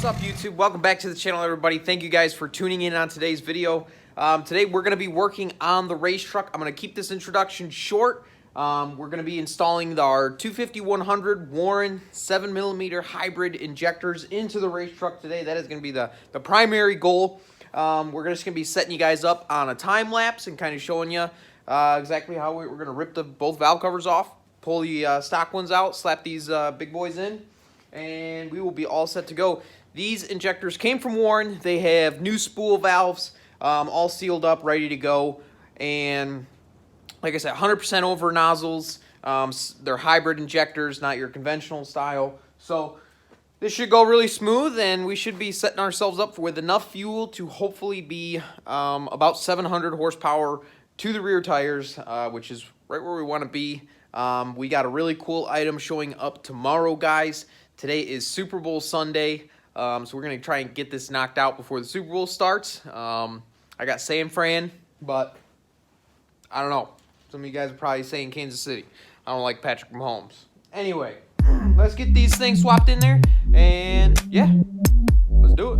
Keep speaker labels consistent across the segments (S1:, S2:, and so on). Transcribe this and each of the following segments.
S1: up, YouTube? Welcome back to the channel, everybody. Thank you guys for tuning in on today's video. Today we're going to be working on the race truck. I'm going to keep this introduction short. We're going to be installing our 250-100 Warren 7mm hybrid injectors into the race truck today. That is going to be the primary goal. We're just going to be setting you guys up on a time lapse and kind of showing you exactly how we're going to rip both valve covers off, pull the stock ones out, slap these big boys in, and we will be all set to go. These injectors came from Warren. They have new spool valves, all sealed up, ready to go. And like I said, 100% over nozzles. They're hybrid injectors, not your conventional style. So this should go really smooth, and we should be setting ourselves up with enough fuel to hopefully be about 700 horsepower to the rear tires, which is right where we want to be. We got a really cool item showing up tomorrow, guys. Today is Super Bowl Sunday, so we're going to try and get this knocked out before the Super Bowl starts. I got San Fran, but I don't know. Some of you guys are probably saying Kansas City. I don't like Patrick Mahomes. Anyway, let's get these things swapped in there, and yeah, let's do it.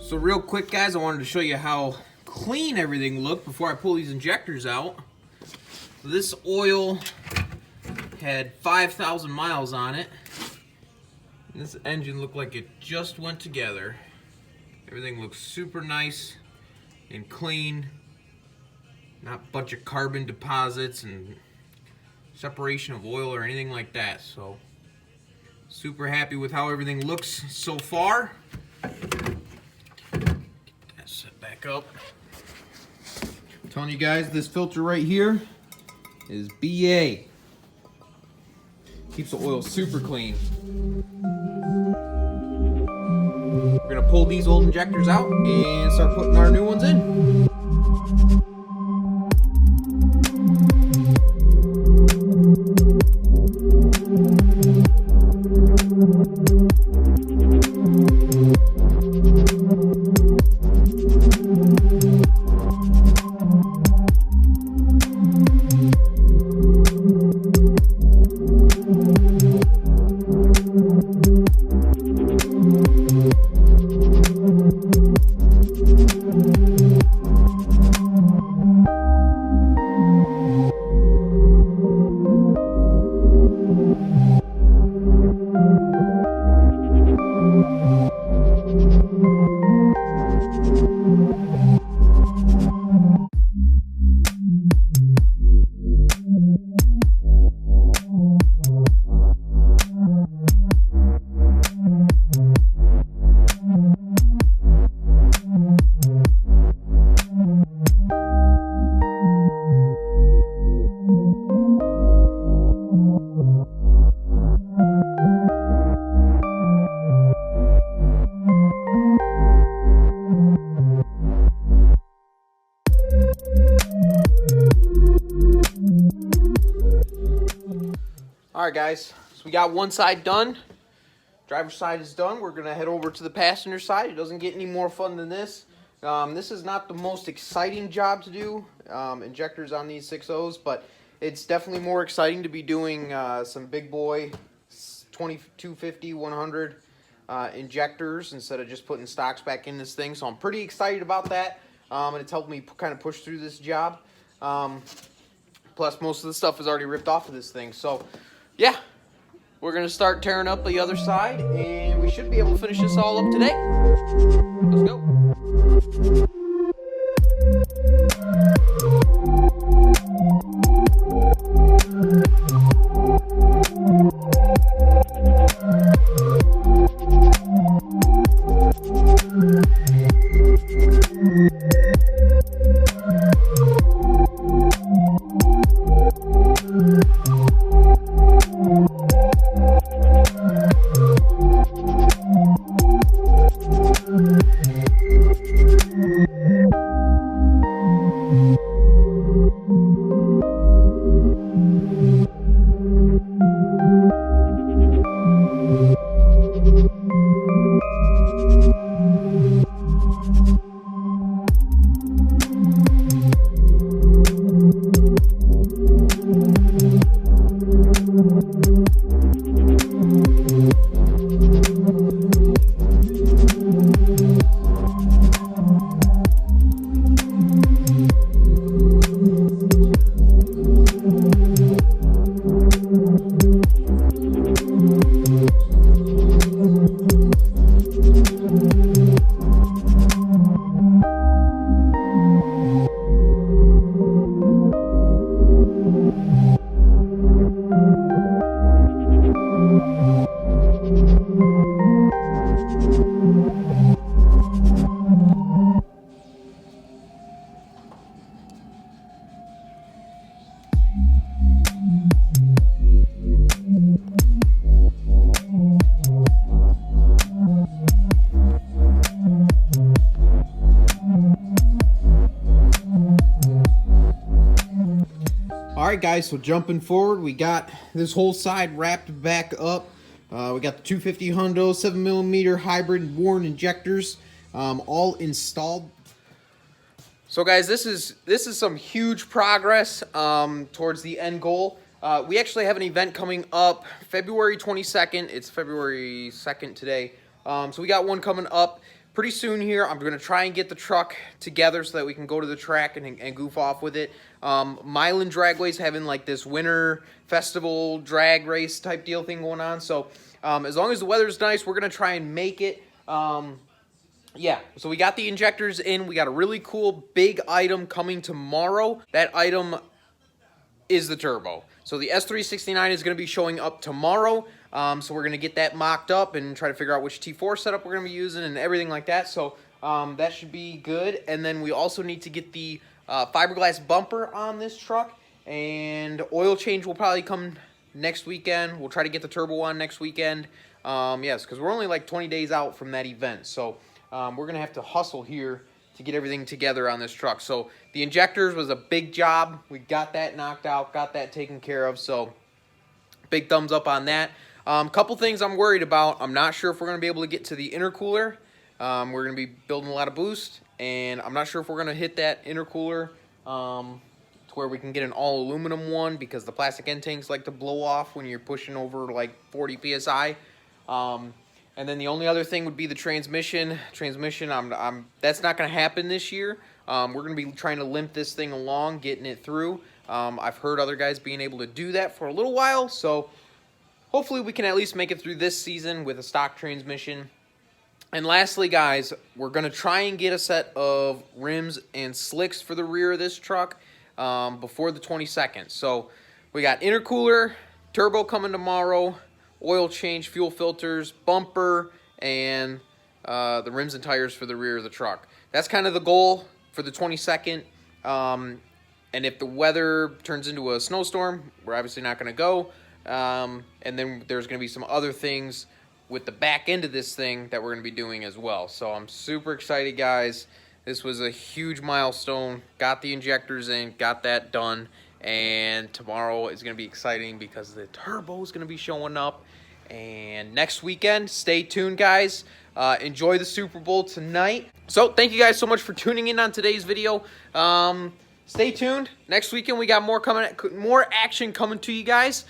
S1: So real quick, guys, I wanted to show you how clean everything looked before I pull these injectors out. This oil had 5,000 miles on it. This engine looked like it just went together. Everything looks super nice and clean. Not a bunch of carbon deposits and separation of oil or anything like that. So super happy with how everything looks so far. Set back up. I'm telling you guys, this filter right here is BA. Keeps the oil super clean. We're gonna pull these old injectors out and start putting our new ones in. Alright guys, so we got one side done. Driver's side is done. We're going to head over to the passenger side. It doesn't get any more fun than this. This is not the most exciting job to do, injectors on these 6.0s, but it's definitely more exciting to be doing some big boy 250, 100 injectors instead of just putting stocks back in this thing. So I'm pretty excited about that, and it's helped me kind of push through this job. Plus, most of the stuff is already ripped off of this thing. So, yeah, we're going to start tearing up the other side, and we should be able to finish this all up today. Let's go. Alright guys, so jumping forward, we got this whole side wrapped back up. We got the 250 Hundo 7mm hybrid worn injectors all installed. So guys, this is some huge progress towards the end goal. We actually have an event coming up February 22nd. It's February 2nd today. So we got one coming up pretty soon here. I'm going to try and get the truck together so that we can go to the track and goof off with it. Milan Dragway's having like this winter festival drag race type deal thing going on. So as long as the weather's nice, we're going to try and make it. Yeah, so we got the injectors in. We got a really cool big item coming tomorrow. That item is the turbo. So the S369 is going to be showing up tomorrow. So we're going to get that mocked up and try to figure out which T4 setup we're going to be using and everything like that. So that should be good. And then we also need to get the fiberglass bumper on this truck. And oil change will probably come next weekend. We'll try to get the turbo on next weekend. Yes, because we're only like 20 days out from that event. So we're going to have to hustle here to get everything together on this truck. So the injectors was a big job. We got that knocked out, got that taken care of. So big thumbs up on that. Couple things I'm worried about. I'm not sure if we're going to be able to get to the intercooler. We're going to be building a lot of boost, and I'm not sure if we're going to hit that intercooler to where we can get an all aluminum one, because the plastic end tanks like to blow off when you're pushing over like 40 psi. And then the only other thing would be the transmission. That's not going to happen this year. We're going to be trying to limp this thing along, getting it through. I've heard other guys being able to do that for a little while, so hopefully we can at least make it through this season with a stock transmission. And lastly, guys, we're going to try and get a set of rims and slicks for the rear of this truck before the 22nd. So we got intercooler, turbo coming tomorrow, oil change, fuel filters, bumper, and the rims and tires for the rear of the truck. That's kind of the goal for the 22nd. And if the weather turns into a snowstorm, we're obviously not going to go. And then there's going to be some other things with the back end of this thing that we're going to be doing as well. So I'm super excited, guys. This was a huge milestone. Got the injectors in, got that done. And tomorrow is going to be exciting because the turbo is going to be showing up. And next weekend, stay tuned, guys. Enjoy the Super Bowl tonight. So thank you guys so much for tuning in on today's video. Stay tuned. Next weekend, we got more action coming to you guys.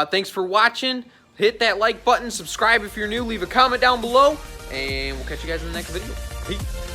S1: Thanks for watching. Hit that like button. Subscribe if you're new. Leave a comment down below. And we'll catch you guys in the next video. Peace.